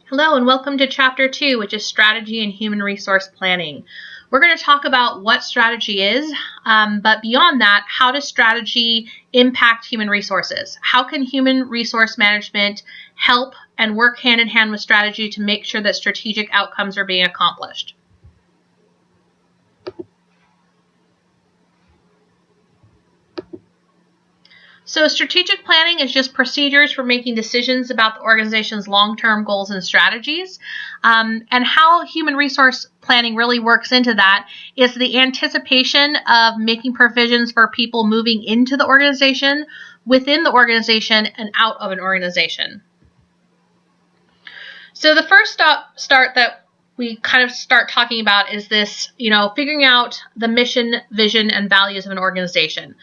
Hello and welcome to Chapter 2, which is Strategy and Human Resource Planning. We're going to talk about what strategy is, but beyond that, how does strategy impact human resources? How can human resource management help and work hand in hand with strategy to make sure that strategic outcomes are being accomplished? So strategic planning is just procedures for making decisions about the organization's long-term goals and strategies. And how human resource planning really works into that is the anticipation of making provisions for people moving into the organization, within the organization, and out of an organization. So the first start that we kind of start talking about is this, figuring out the mission, vision, and values of an organization.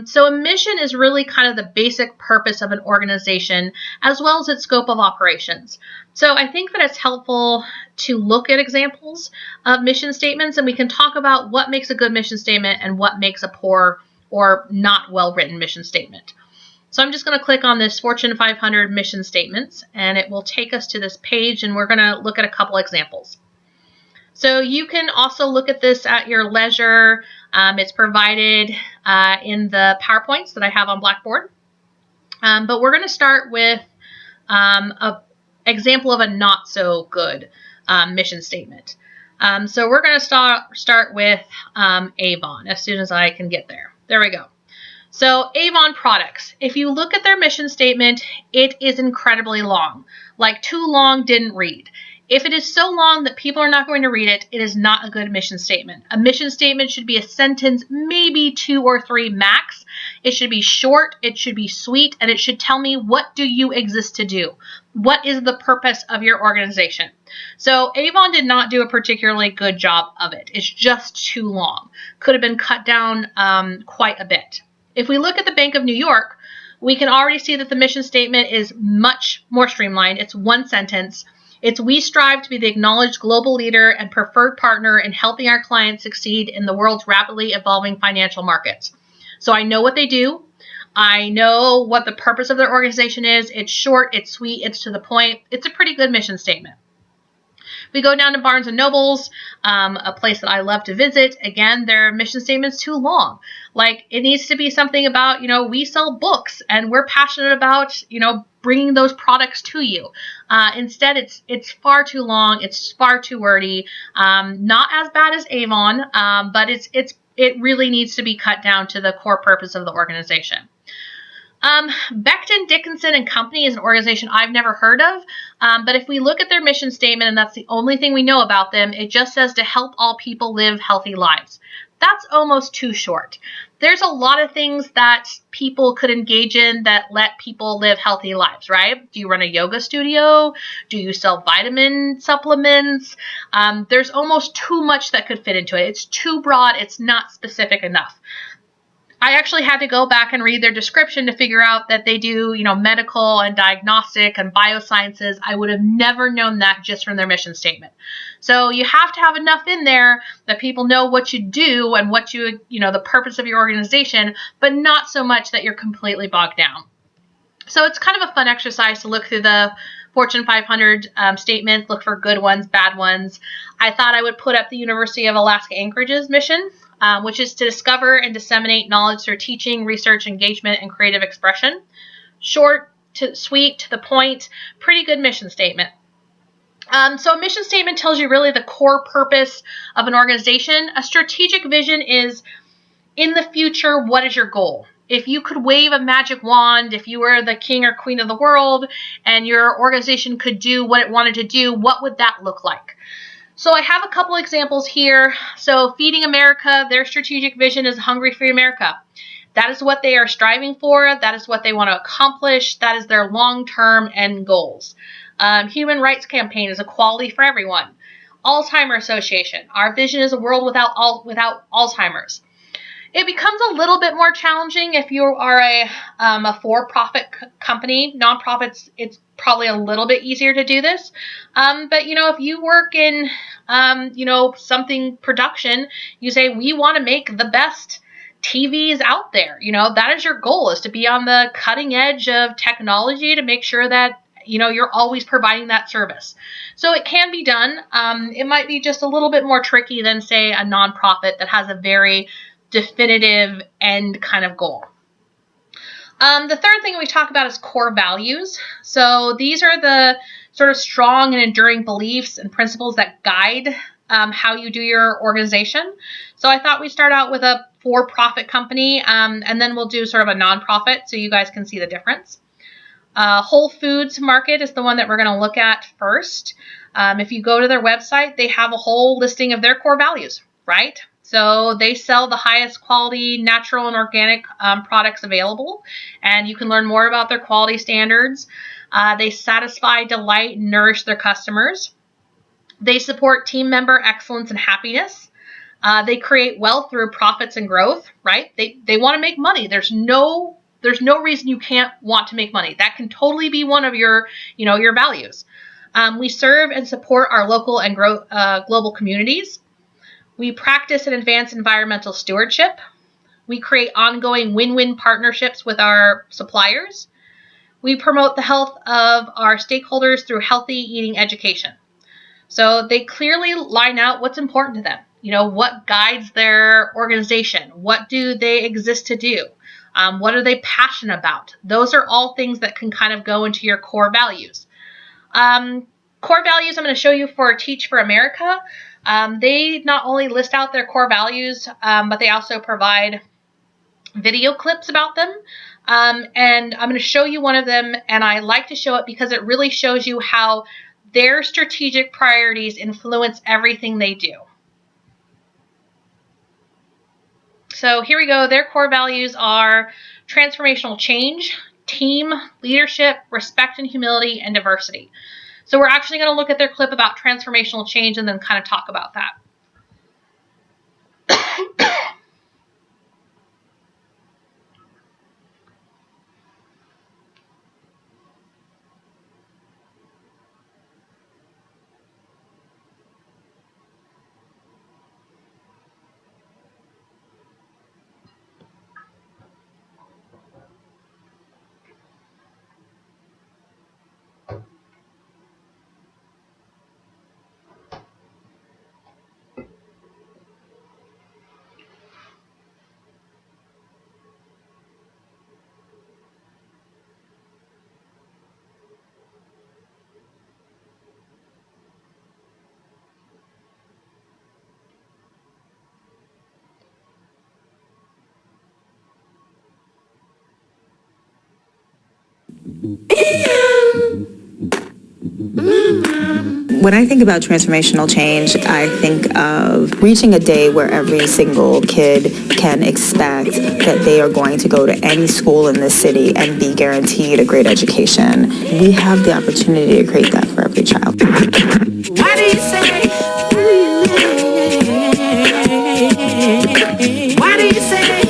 So a mission is really kind of the basic purpose of an organization, as well as its scope of operations. So I think that it's helpful to look at examples of mission statements, and we can talk about what makes a good mission statement and what makes a poor or not well-written mission statement. So I'm just going to click on this Fortune 500 mission statements, and it will take us to this page, and we're going to look at a couple examples. So you can also look at this at your leisure. It's provided in the PowerPoints that I have on Blackboard. But we're going to start with an example of a not so good mission statement. So we're going to start with Avon as soon as I can get there. There we go. So Avon products, if you look at their mission statement, it is incredibly long, like too long, didn't read. If it is so long that people are not going to read it, it is not a good mission statement. A mission statement should be a sentence, maybe 2 or 3 max. It should be short, it should be sweet, and it should tell me, what do you exist to do? What is the purpose of your organization? So Avon did not do a particularly good job of it. It's just too long. Could have been cut down quite a bit. If we look at the Bank of New York, we can already see that the mission statement is much more streamlined. It's one sentence. It's, we strive to be the acknowledged global leader and preferred partner in helping our clients succeed in the world's rapidly evolving financial markets. So I know what they do. I know what the purpose of their organization is. It's short, it's sweet, it's to the point. It's a pretty good mission statement. We go down to Barnes & Noble's, a place that I love to visit. Again, their mission statement's too long. Like, it needs to be something about, we sell books and we're passionate about, bringing those products to you. Instead, it's far too long. It's far too wordy. Not as bad as Avon, but it really needs to be cut down to the core purpose of the organization. Becton Dickinson and Company is an organization I've never heard of, but if we look at their mission statement, and that's the only thing we know about them, it just says to help all people live healthy lives. That's almost too short. There's a lot of things that people could engage in that let people live healthy lives, right? Do you run a yoga studio? Do you sell vitamin supplements? There's almost too much that could fit into it. It's too broad. It's not specific enough. I actually had to go back and read their description to figure out that they do, medical and diagnostic and biosciences. I would have never known that just from their mission statement. So you have to have enough in there that people know what you do and what the purpose of your organization, but not so much that you're completely bogged down. So it's kind of a fun exercise to look through the Fortune 500 statements, look for good ones, bad ones. I thought I would put up the University of Alaska Anchorage's mission, which is to discover and disseminate knowledge through teaching, research, engagement, and creative expression. Short, sweet, to the point, pretty good mission statement. So a mission statement tells you really the core purpose of an organization. A strategic vision is, in the future, what is your goal? If you could wave a magic wand, if you were the king or queen of the world, and your organization could do what it wanted to do, what would that look like? So I have a couple examples here. So Feeding America, their strategic vision is Hungry Free America. That is what they are striving for. That is what they want to accomplish. That is their long-term end goals. Human Rights Campaign is equality for everyone. Alzheimer's Association, our vision is a world without Alzheimer's. It becomes a little bit more challenging if you are a for-profit company. Nonprofits, it's probably a little bit easier to do this. But, if you work in, something production, you say, we want to make the best TVs out there. That is your goal, is to be on the cutting edge of technology to make sure that, you're always providing that service. So it can be done. It might be just a little bit more tricky than, say, a nonprofit that has a very definitive end kind of goal. The third thing we talk about is core values. So these are the sort of strong and enduring beliefs and principles that guide how you do your organization. So I thought we'd start out with a for-profit company, and then we'll do sort of a nonprofit so you guys can see the difference. Whole Foods Market is the one that we're going to look at first. If you go to their website, they have a whole listing of their core values, right? So they sell the highest quality natural and organic products available, and you can learn more about their quality standards. They satisfy, delight, and nourish their customers. They support team member excellence and happiness. They create wealth through profits and growth, right? They want to make money. There's no reason you can't want to make money. That can totally be one of your values. We serve and support our local and global communities. We practice and advance environmental stewardship. We create ongoing win-win partnerships with our suppliers. We promote the health of our stakeholders through healthy eating education. So they clearly line out what's important to them. What guides their organization? What do they exist to do? What are they passionate about? Those are all things that can kind of go into your core values. Core values I'm going to show you for Teach for America. They not only list out their core values, but they also provide video clips about them. And I'm going to show you one of them, and I like to show it because it really shows you how their strategic priorities influence everything they do. So here we go. Their core values are transformational change, team, leadership, respect and humility, and diversity. So we're actually going to look at their clip about transformational change and then kind of talk about that. When I think about transformational change, I think of reaching a day where every single kid can expect that they are going to go to any school in this city and be guaranteed a great education. We have the opportunity to create that for every child. Why do you say? Why do you say?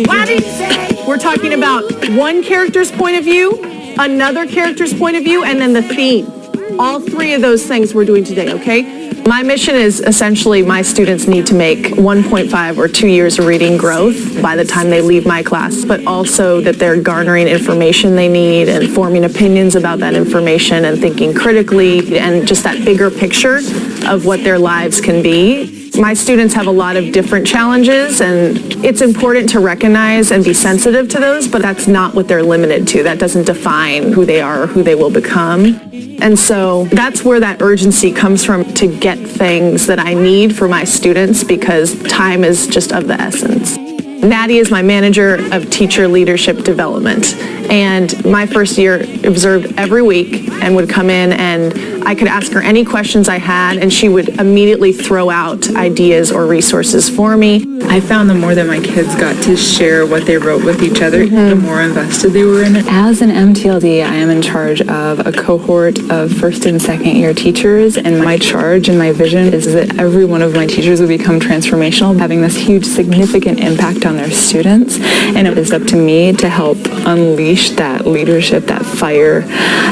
Why do you say? We're talking about one character's point of view, another character's point of view, and then the theme. All three of those things we're doing today, okay? My mission is essentially my students need to make 1.5 or 2 years of reading growth by the time they leave my class, but also that they're garnering information they need and forming opinions about that information and thinking critically and just that bigger picture of what their lives can be. My students have a lot of different challenges, and it's important to recognize and be sensitive to those, but that's not what they're limited to. That doesn't define who they are or who they will become. And so that's where that urgency comes from, to get things that I need for my students, because time is just of the essence. Maddie is my manager of teacher leadership development, and my first year observed every week and would come in, and I could ask her any questions I had, and she would immediately throw out ideas or resources for me. I found the more that my kids got to share what they wrote with each other, the more invested they were in it. As an MTLD, I am in charge of a cohort of first and second year teachers, and my charge and my vision is that every one of my teachers will become transformational, having this huge significant impact on their students, and it is up to me to help unleash that leadership, that fire,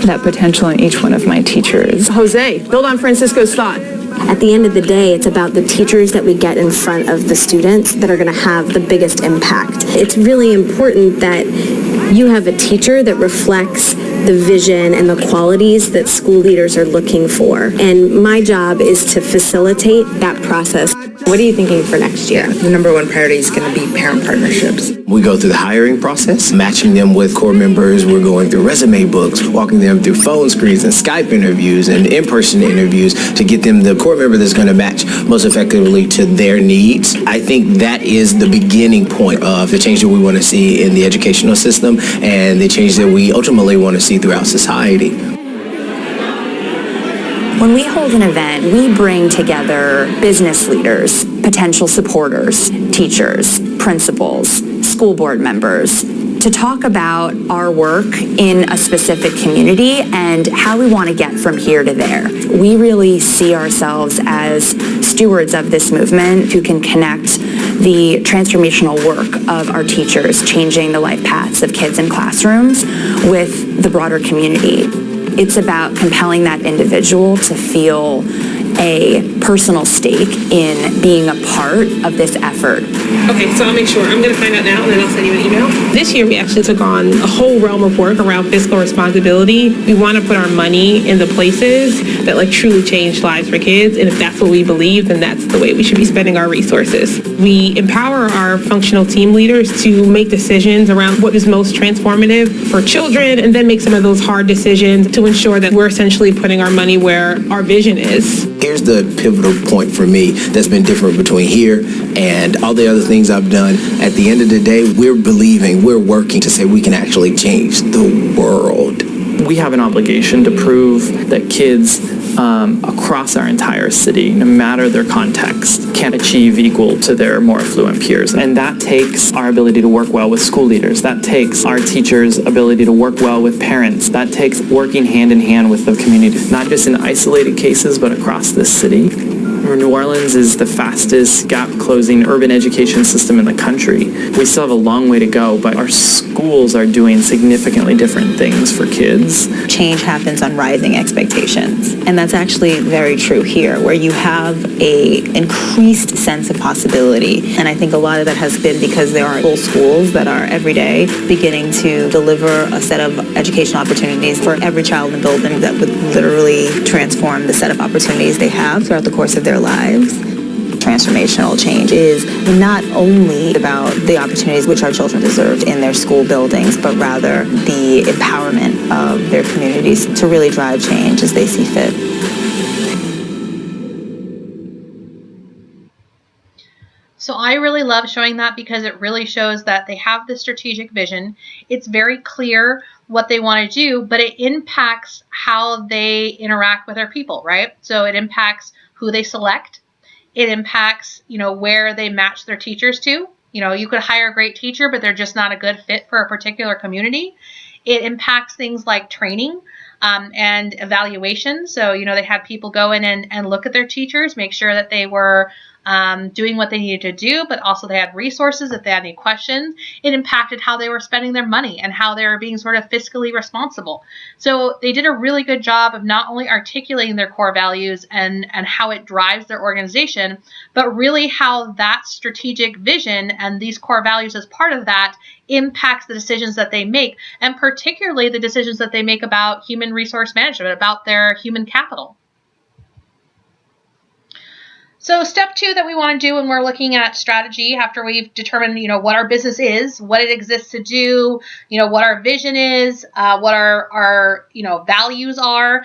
that potential in each one of my teachers. Jose, build on Francisco's thought. At the end of the day, it's about the teachers that we get in front of the students that are going to have the biggest impact. It's really important that you have a teacher that reflects the vision and the qualities that school leaders are looking for. And my job is to facilitate that process. What are you thinking for next year? The number one priority is going to be parent partnerships. We go through the hiring process, matching them with core members. We're going through resume books, walking them through phone screens and Skype interviews and in-person interviews to get them the core member that's going to match most effectively to their needs. I think that is the beginning point of the change that we want to see in the educational system and the change that we ultimately want to see throughout society. When we hold an event, we bring together business leaders, potential supporters, teachers, principals, school board members, to talk about our work in a specific community and how we want to get from here to there. We really see ourselves as stewards of this movement who can connect the transformational work of our teachers, changing the life paths of kids in classrooms, with the broader community. It's about compelling that individual to feel a personal stake in being a part of this effort. Okay, so I'll make sure. I'm going to find out now and then I'll send you an email. This year we actually took on a whole realm of work around fiscal responsibility. We want to put our money in the places that truly change lives for kids, and if that's what we believe, then that's the way we should be spending our resources. We empower our functional team leaders to make decisions around what is most transformative for children, and then make some of those hard decisions to ensure that we're essentially putting our money where our vision is. Here's the pivotal point for me that's been different between here and all the other things I've done. At the end of the day, we're working to say we can actually change the world. We have an obligation to prove that kids across our entire city, no matter their context, can achieve equal to their more affluent peers. And that takes our ability to work well with school leaders. That takes our teachers' ability to work well with parents. That takes working hand in hand with the community, not just in isolated cases, but across this city. New Orleans is the fastest gap-closing urban education system in the country. We still have a long way to go, but our schools are doing significantly different things for kids. Change happens on rising expectations. And that's actually very true here, where you have an increased sense of possibility. And I think a lot of that has been because there are full schools that are every day beginning to deliver a set of educational opportunities for every child in the building that would literally transform the set of opportunities they have throughout the course of their lives. Transformational change is not only about the opportunities which our children deserve in their school buildings, but rather the empowerment of their communities to really drive change as they see fit. So I really love showing that because it really shows that they have this strategic vision. It's very clear what they want to do, but it impacts how they interact with their people, right? So it impacts who they select. It impacts, where they match their teachers to. You could hire a great teacher, but they're just not a good fit for a particular community. It impacts things like training and evaluation. So, they had people go in and look at their teachers, make sure that they were doing what they needed to do, but also they had resources if they had any questions. It impacted how they were spending their money and how they were being sort of fiscally responsible. So they did a really good job of not only articulating their core values and how it drives their organization, but really how that strategic vision and these core values as part of that impacts the decisions that they make, and particularly the decisions that they make about human resource management, about their human capital. So step 2 that we want to do when we're looking at strategy after we've determined, what our business is, what it exists to do, what our vision is, what our values are,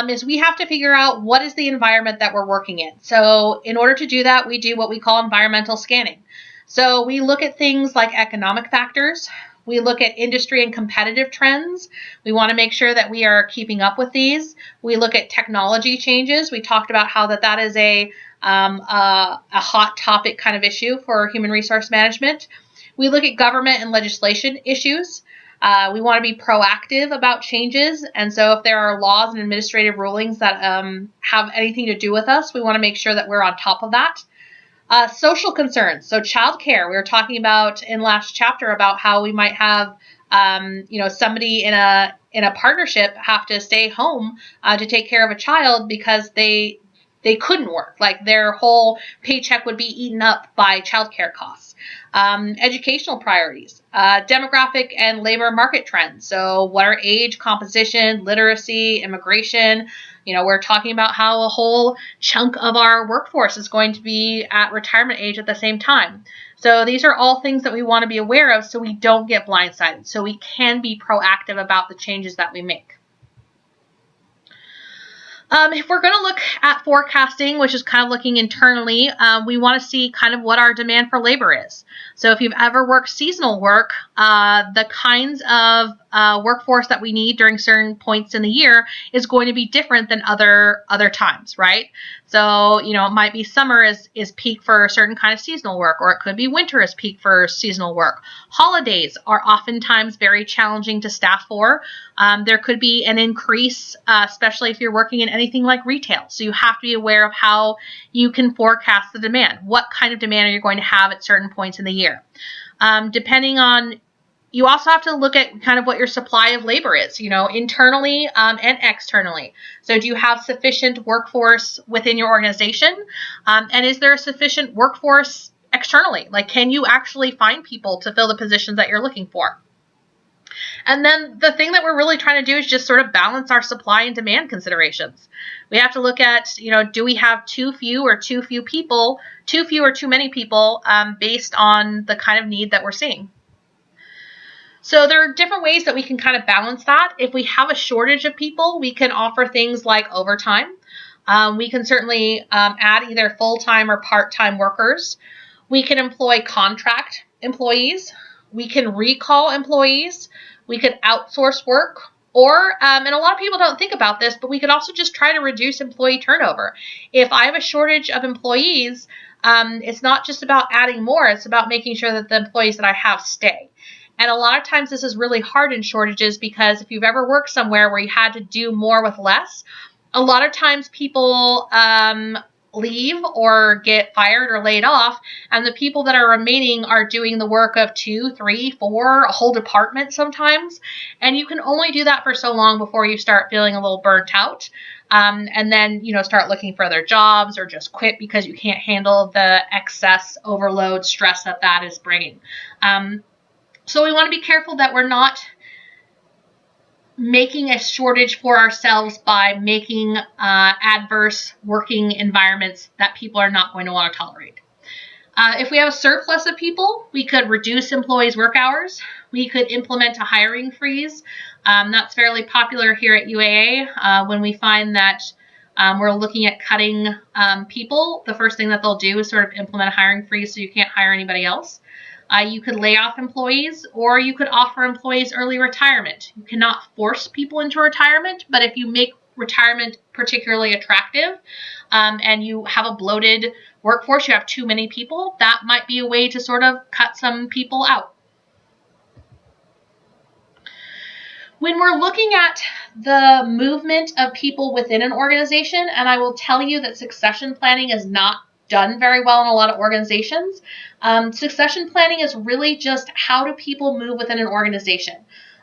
is we have to figure out what is the environment that we're working in. So in order to do that, we do what we call environmental scanning. So we look at things like economic factors. We look at industry and competitive trends. We want to make sure that we are keeping up with these. We look at technology changes. We talked about how that is a hot topic kind of issue for human resource management. We look at government and legislation issues. We want to be proactive about changes. And so if there are laws and administrative rulings that have anything to do with us, we want to make sure that we're on top of that. Social concerns. So childcare, we were talking about in last chapter about how we might have, somebody in a partnership have to stay home to take care of a child because they they couldn't work. Like their whole paycheck would be eaten up by childcare costs. Educational priorities, demographic and labor market trends. So what are age, composition, literacy, immigration? We're talking about how a whole chunk of our workforce is going to be at retirement age at the same time. So these are all things that we want to be aware of so we don't get blindsided, so we can be proactive about the changes that we make. If we're going to look at forecasting, which is kind of looking internally, we want to see kind of what our demand for labor is. So if you've ever worked seasonal work, the kinds of workforce that we need during certain points in the year is going to be different than other times, right? So, it might be summer is peak for a certain kind of seasonal work, or it could be winter is peak for seasonal work. Holidays are oftentimes very challenging to staff for. There could be an increase, especially if you're working in anything like retail. So you have to be aware of how you can forecast the demand. What kind of demand are you going to have at certain points in the year? You also have to look at kind of what your supply of labor is, internally and externally. So do you have sufficient workforce within your organization? And is there a sufficient workforce externally? Like, can you actually find people to fill the positions that you're looking for? And then the thing that we're really trying to do is just sort of balance our supply and demand considerations. We have to look at, do we have too few or too few or too many people based on the kind of need that we're seeing. So there are different ways that we can kind of balance that. If we have a shortage of people, we can offer things like overtime. We can certainly add either full-time or part-time workers. We can employ contract employees. We can recall employees. We could outsource work. Or, and a lot of people don't think about this, but we could also just try to reduce employee turnover. If I have a shortage of employees, it's not just about adding more. It's about making sure that the employees that I have stay. And a lot of times this is really hard in shortages because if you've ever worked somewhere where you had to do more with less, a lot of times people leave or get fired or laid off, and the people that are remaining are doing the work of 2, 3, 4, a whole department sometimes. And you can only do that for so long before you start feeling a little burnt out. And then, start looking for other jobs or just quit because you can't handle the excess overload stress that is bringing. So we want to be careful that we're not making a shortage for ourselves by making adverse working environments that people are not going to want to tolerate. If we have a surplus of people, we could reduce employees' work hours. We could implement a hiring freeze. That's fairly popular here at UAA. When we find that we're looking at cutting people, the first thing that they'll do is sort of implement a hiring freeze so you can't hire anybody else. You could lay off employees, or you could offer employees early retirement. You cannot force people into retirement, but if you make retirement particularly attractive and you have a bloated workforce, you have too many people, that might be a way to sort of cut some people out. When we're looking at the movement of people within an organization, and I will tell you that succession planning is not done very well in a lot of organizations. Succession planning is really just how do people move within an organization.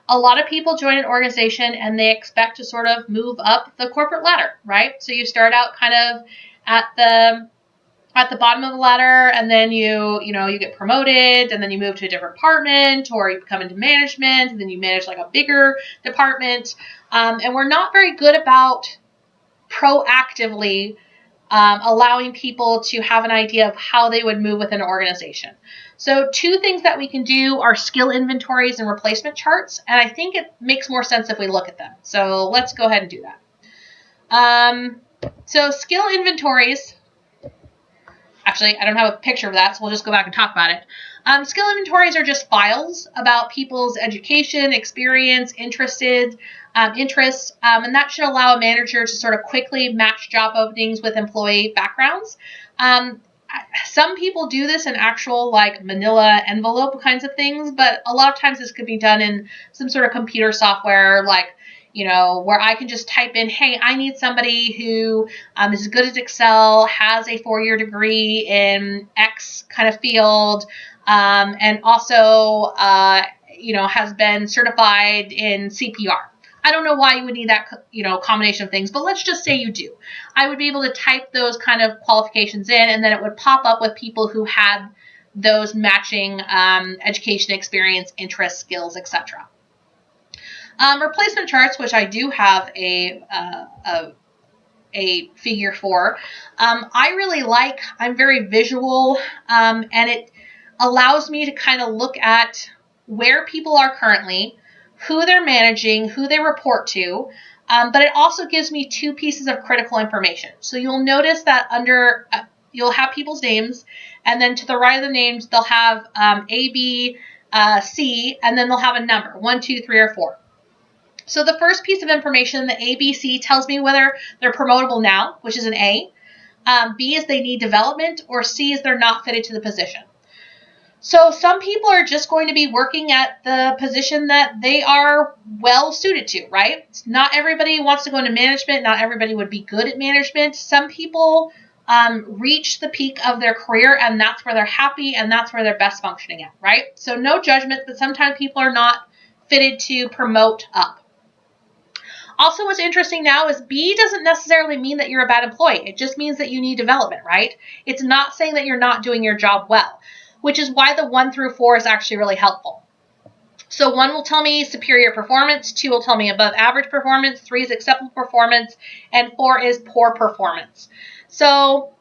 A lot of people join an organization and they expect to sort of move up the corporate ladder, right? So you start out kind of at the bottom of the ladder, and then you get promoted, and then you move to a different department, or you come into management, and then you manage like a bigger department. And we're not very good about proactively allowing people to have an idea of how they would move within an organization. So 2 things that we can do are skill inventories and replacement charts, and I think it makes more sense if we look at them. So let's go ahead and do that. So skill inventories, actually, I don't have a picture of that, so we'll just go back and talk about it. Skill inventories are just files about people's education, experience, interests, and that should allow a manager to sort of quickly match job openings with employee backgrounds. Some people do this in actual like manila envelope kinds of things, but a lot of times this could be done in some sort of computer software like, where I can just type in, hey, I need somebody who is good at Excel, has a 4-year degree in X kind of field, and also, has been certified in CPR. I don't know why you would need that, combination of things, but let's just say you do. I would be able to type those kind of qualifications in, and then it would pop up with people who had those matching education experience, interests, skills, etc. Replacement charts, which I do have a figure for, I really like. I'm very visual, and it allows me to kind of look at where people are currently, who they're managing, who they report to, but it also gives me two pieces of critical information. So you'll notice that under, you'll have people's names, and then to the right of the names, they'll have A, B, C, and then they'll have a number, 1, 2, 3, or 4. So the first piece of information, the ABC, tells me whether they're promotable now, which is an A, B is they need development, or C is they're not fitted to the position. So some people are just going to be working at the position that they are well suited to, right? Not everybody wants to go into management. Not everybody would be good at management. Some people reach the peak of their career, and that's where they're happy, and that's where they're best functioning at, right? So no judgment, but sometimes people are not fitted to promote up. Also, what's interesting now is B doesn't necessarily mean that you're a bad employee. It just means that you need development, right? It's not saying that you're not doing your job well, which is why the 1 through 4 is actually really helpful. So 1 will tell me superior performance, 2 will tell me above average performance, 3 is acceptable performance, and 4 is poor performance. So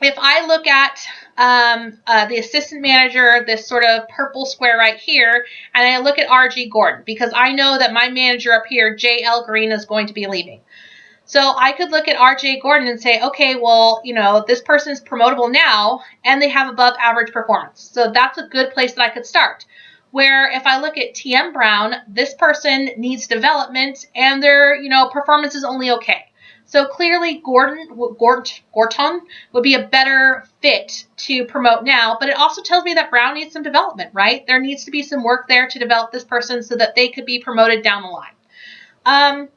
if I look at the assistant manager, this sort of purple square right here, and I look at R.G. Gordon, because I know that my manager up here, J.L. Green, is going to be leaving. So I could look at R.J. Gordon and say, okay, well, this person is promotable now, and they have above average performance. So that's a good place that I could start. Where if I look at T.M. Brown, this person needs development, and their, performance is only okay. So clearly Gorton would be a better fit to promote now, but it also tells me that Brown needs some development, right? There needs to be some work there to develop this person so that they could be promoted down the line.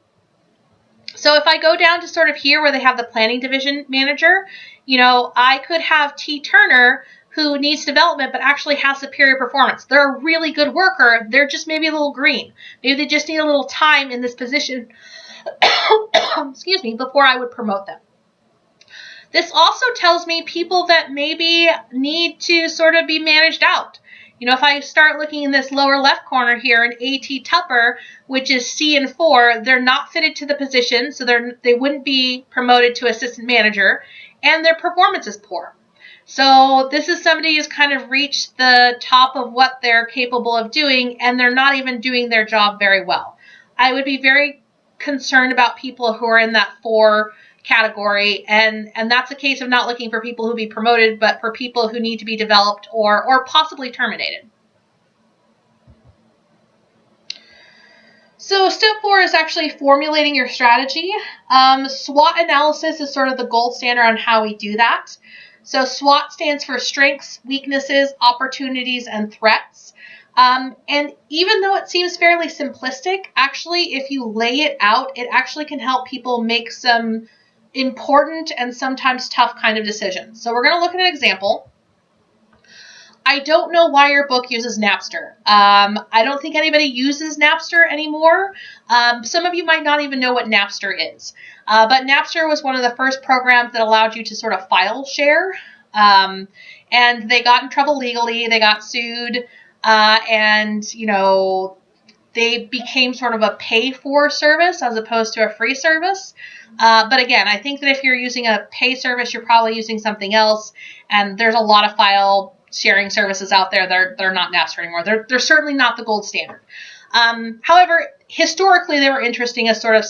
So if I go down to sort of here where they have the planning division manager, I could have T. Turner, who needs development but actually has superior performance. They're a really good worker. They're just maybe a little green. Maybe they just need a little time in this position excuse me, before I would promote them. This also tells me people that maybe need to sort of be managed out. If I start looking in this lower left corner here, an A.T. Tupper, which is C and 4, they're not fitted to the position, so they wouldn't be promoted to assistant manager, and their performance is poor. So this is somebody who's kind of reached the top of what they're capable of doing, and they're not even doing their job very well. I would be very concerned about people who are in that 4 category, and that's a case of not looking for people who be promoted, but for people who need to be developed or possibly terminated. So step 4 is actually formulating your strategy. SWOT analysis is sort of the gold standard on how we do that. So SWOT stands for strengths, weaknesses, opportunities, and threats. And even though it seems fairly simplistic, actually, if you lay it out, it actually can help people make some important and sometimes tough kind of decisions. So we're going to look at an example. I don't know why your book uses Napster. I don't think anybody uses Napster anymore. Some of you might not even know what Napster is. But Napster was one of the first programs that allowed you to sort of file share. And they got in trouble legally. They got sued. And they became sort of a pay-for service as opposed to a free service. But again, I think that if you're using a pay service, you're probably using something else. And there's a lot of file sharing services out there that are not Napster anymore. They're certainly not the gold standard. However, historically, they were interesting as sort of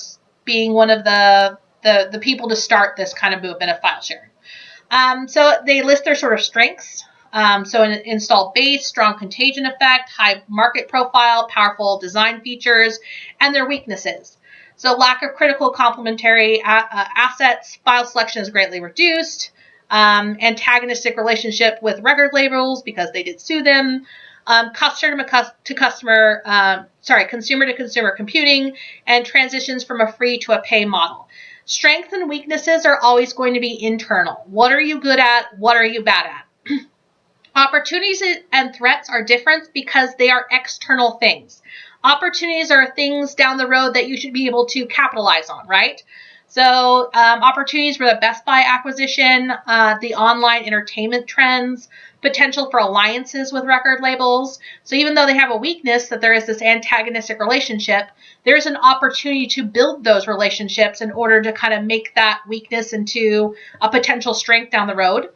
being one of the people to start this kind of movement of file sharing. So they list their sort of strengths. So an installed base, strong contagion effect, high market profile, powerful design features, and their weaknesses. So lack of critical complementary assets, file selection is greatly reduced, antagonistic relationship with record labels because they did sue them, consumer to consumer computing, and transitions from a free to a pay model. Strengths and weaknesses are always going to be internal. What are you good at? What are you bad at? Opportunities and threats are different because they are external things. Opportunities are things down the road that you should be able to capitalize on, right? So opportunities for the Best Buy acquisition, the online entertainment trends, potential for alliances with record labels. So even though they have a weakness that there is this antagonistic relationship, there's an opportunity to build those relationships in order to kind of make that weakness into a potential strength down the road.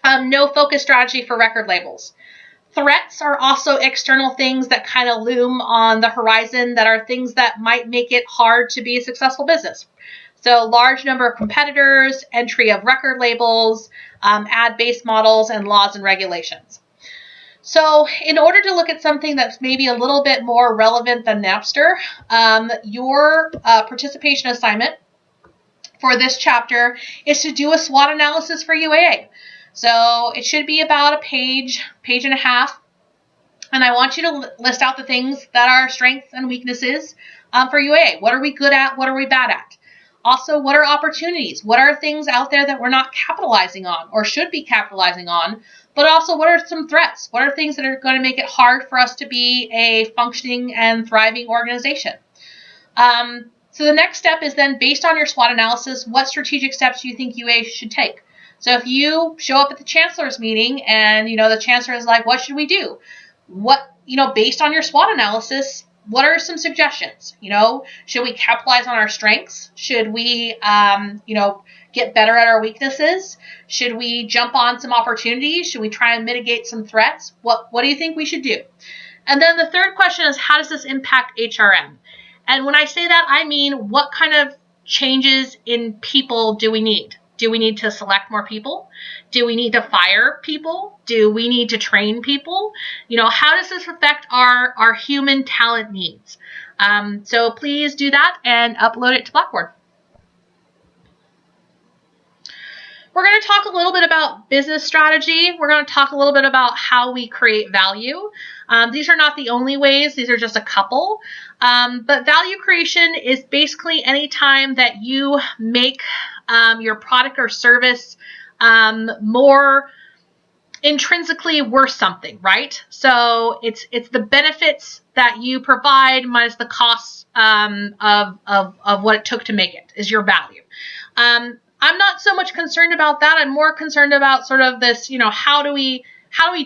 No focus strategy for record labels. Threats are also external things that kind of loom on the horizon that are things that might make it hard to be a successful business. So large number of competitors, entry of record labels, ad-based models, and laws and regulations. So in order to look at something that's maybe a little bit more relevant than Napster, your participation assignment for this chapter is to do a SWOT analysis for UAA. So it should be about a page and a half. And I want you to list out the things that are strengths and weaknesses for UAA. What are we good at? What are we bad at? Also, what are opportunities? What are things out there that we're not capitalizing on or should be capitalizing on? But also, what are some threats? What are things that are going to make it hard for us to be a functioning and thriving organization? So the next step is then, based on your SWOT analysis, what strategic steps do you think UA should take? So if you show up at the chancellor's meeting and, the chancellor is like, what should we do? Based on your SWOT analysis, what are some suggestions? Should we capitalize on our strengths? Should we, get better at our weaknesses? Should we jump on some opportunities? Should we try and mitigate some threats? What do you think we should do? And then the third question is, how does this impact HRM? And when I say that, I mean, what kind of changes in people do we need? Do we need to select more people? Do we need to fire people? Do we need to train people? How does this affect our human talent needs? So please do that and upload it to Blackboard. We're going to talk a little bit about business strategy. We're going to talk a little bit about how we create value. These are not the only ways. These are just a couple. But value creation is basically any time that you make your product or service more intrinsically worth something, right? So it's the benefits that you provide minus the costs of what it took to make it is your value. I'm not so much concerned about that. I'm more concerned about sort of this, how do we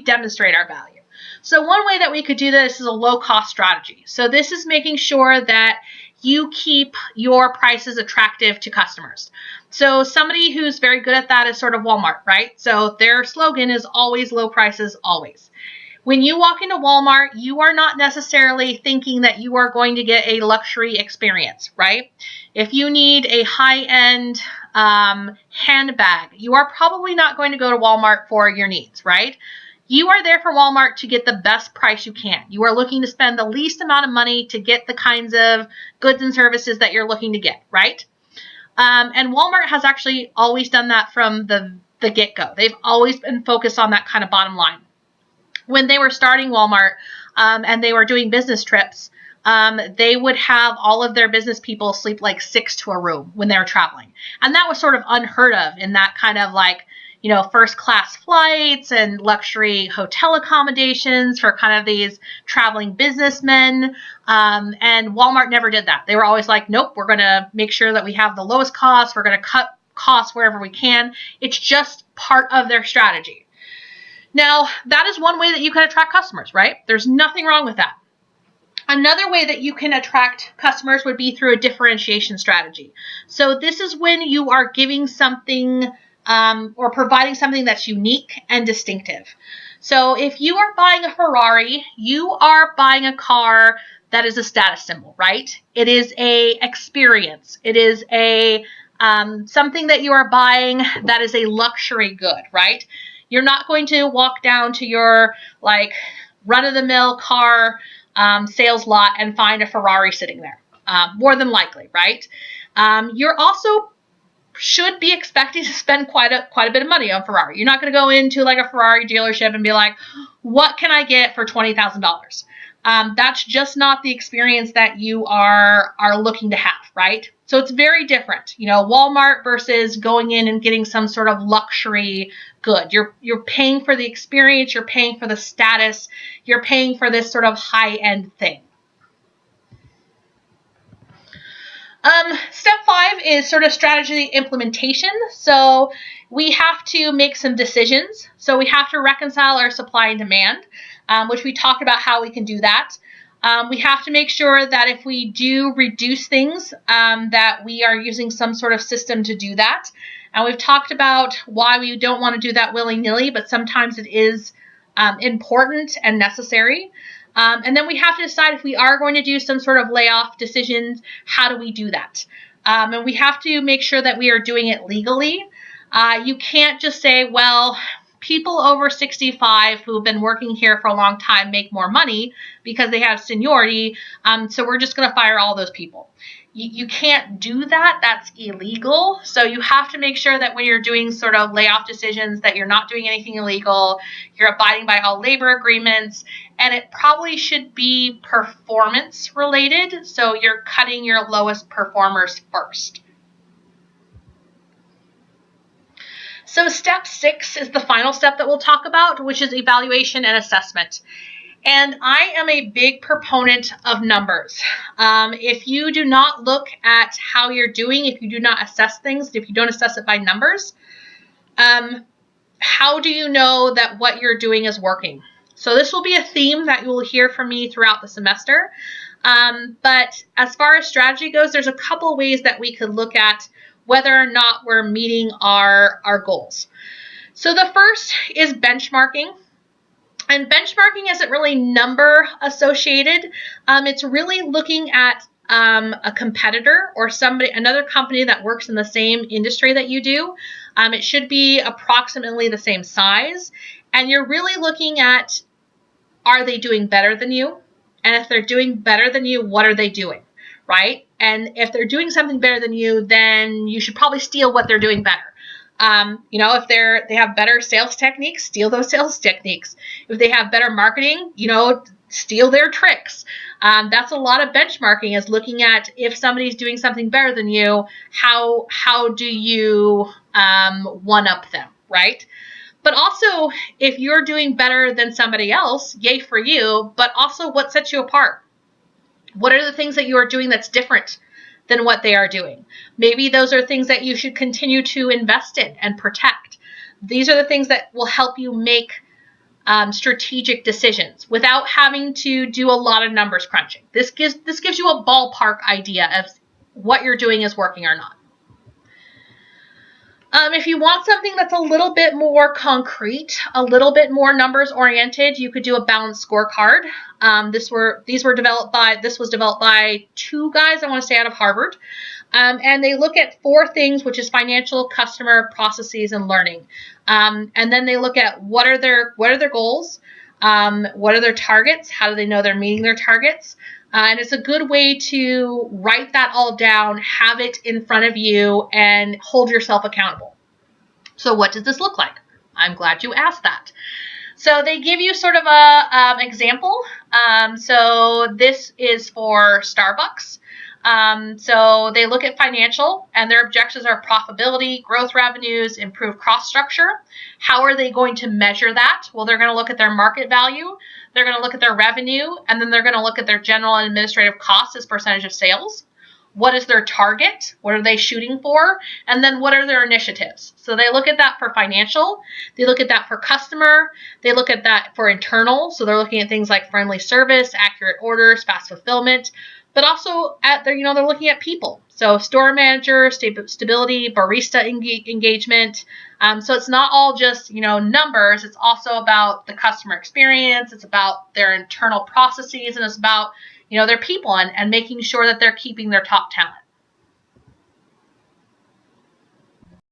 demonstrate our value? So one way that we could do this is a low-cost strategy. So this is making sure that you keep your prices attractive to customers. So somebody who's very good at that is sort of Walmart, right? So their slogan is always low prices, always. When you walk into Walmart, you are not necessarily thinking that you are going to get a luxury experience, right? If you need a high-end handbag, you are probably not going to go to Walmart for your needs, right? You are there for Walmart to get the best price you can. You are looking to spend the least amount of money to get the kinds of goods and services that you're looking to get, right? And Walmart has actually always done that from the get-go. They've always been focused on that kind of bottom line. When they were starting Walmart and they were doing business trips, they would have all of their business people sleep like 6 to a room when they were traveling. And that was sort of unheard of in that kind of first class flights and luxury hotel accommodations for kind of these traveling businessmen. And Walmart never did that. They were always like, nope, we're going to make sure that we have the lowest cost. We're going to cut costs wherever we can. It's just part of their strategy. Now, that is one way that you can attract customers, right? There's nothing wrong with that. Another way that you can attract customers would be through a differentiation strategy. So this is when you are giving something or providing something that's unique and distinctive. So if you are buying a Ferrari, you are buying a car that is a status symbol, right? It is a experience. It is a something that you are buying that is a luxury good, right? You're not going to walk down to your run-of-the-mill car sales lot and find a Ferrari sitting there, more than likely, right? You're also should be expecting to spend quite a bit of money on Ferrari. You're not going to go into a Ferrari dealership and be like, what can I get for $20,000? That's just not the experience that you are looking to have, right? So it's very different, Walmart versus going in and getting some sort of luxury good. You're paying for the experience, you're paying for the status, you're paying for this sort of high-end thing. is sort of strategy implementation. So we have to make some decisions. So we have to reconcile our supply and demand, which we talked about how we can do that. We have to make sure that if we do reduce things, that we are using some sort of system to do that. And we've talked about why we don't want to do that willy-nilly, but sometimes it is important and necessary. And then we have to decide if we are going to do some sort of layoff decisions, how do we do that? And we have to make sure that we are doing it legally. You can't just say, well, people over 65 who have been working here for a long time make more money because they have seniority, so we're just going to fire all those people. You can't do that. That's illegal. So you have to make sure that when you're doing sort of layoff decisions that you're not doing anything illegal, you're abiding by all labor agreements, and it probably should be performance related. So you're cutting your lowest performers first. So step 6 is the final step that we'll talk about, which is evaluation and assessment. And I am a big proponent of numbers. If you do not look at how you're doing, if you do not assess things, if you don't assess it by numbers, how do you know that what you're doing is working? So this will be a theme that you will hear from me throughout the semester. But as far as strategy goes, there's a couple ways that we could look at whether or not we're meeting our goals. So the first is benchmarking. And benchmarking isn't really number associated. It's really looking at a competitor or another company that works in the same industry that you do. It should be approximately the same size. And you're really looking at, are they doing better than you? And if they're doing better than you, what are they doing, right? And if they're doing something better than you, then you should probably steal what they're doing better. If they have better sales techniques, steal those sales techniques. If they have better marketing, steal their tricks. That's a lot of benchmarking, is looking at if somebody's doing something better than you, how do you one-up them, right? But also, if you're doing better than somebody else, yay for you, but also what sets you apart? What are the things that you are doing that's different than what they are doing? Maybe those are things that you should continue to invest in and protect. These are the things that will help you make strategic decisions without having to do a lot of numbers crunching. This gives you a ballpark idea of what you're doing is working or not. If you want something that's a little bit more concrete, a little bit more numbers oriented, you could do a balanced scorecard. This was developed by two guys, I want to say, out of Harvard. And they look at 4 things, which is financial, customer, processes, and learning. And then they look at what are their goals, what are their targets, how do they know they're meeting their targets. And it's a good way to write that all down, have it in front of you, and hold yourself accountable. So what does this look like? I'm glad you asked that. So they give you sort of a example. So this is for Starbucks. So they look at financial, and their objectives are profitability, growth revenues, improved cost structure. How are they going to measure that? Well, they're going to look at their market value, they're going to look at their revenue, and then they're going to look at their general and administrative costs as percentage of sales. What is their target? What are they shooting for? And then what are their initiatives? So they look at that for financial, they look at that for customer, they look at that for internal. So they're looking at things like friendly service, accurate orders, fast fulfillment, but also they're looking at people. So store manager, stability, barista engagement. So it's not all just, numbers. It's also about the customer experience. It's about their internal processes, and it's about, their people and making sure that they're keeping their top talent.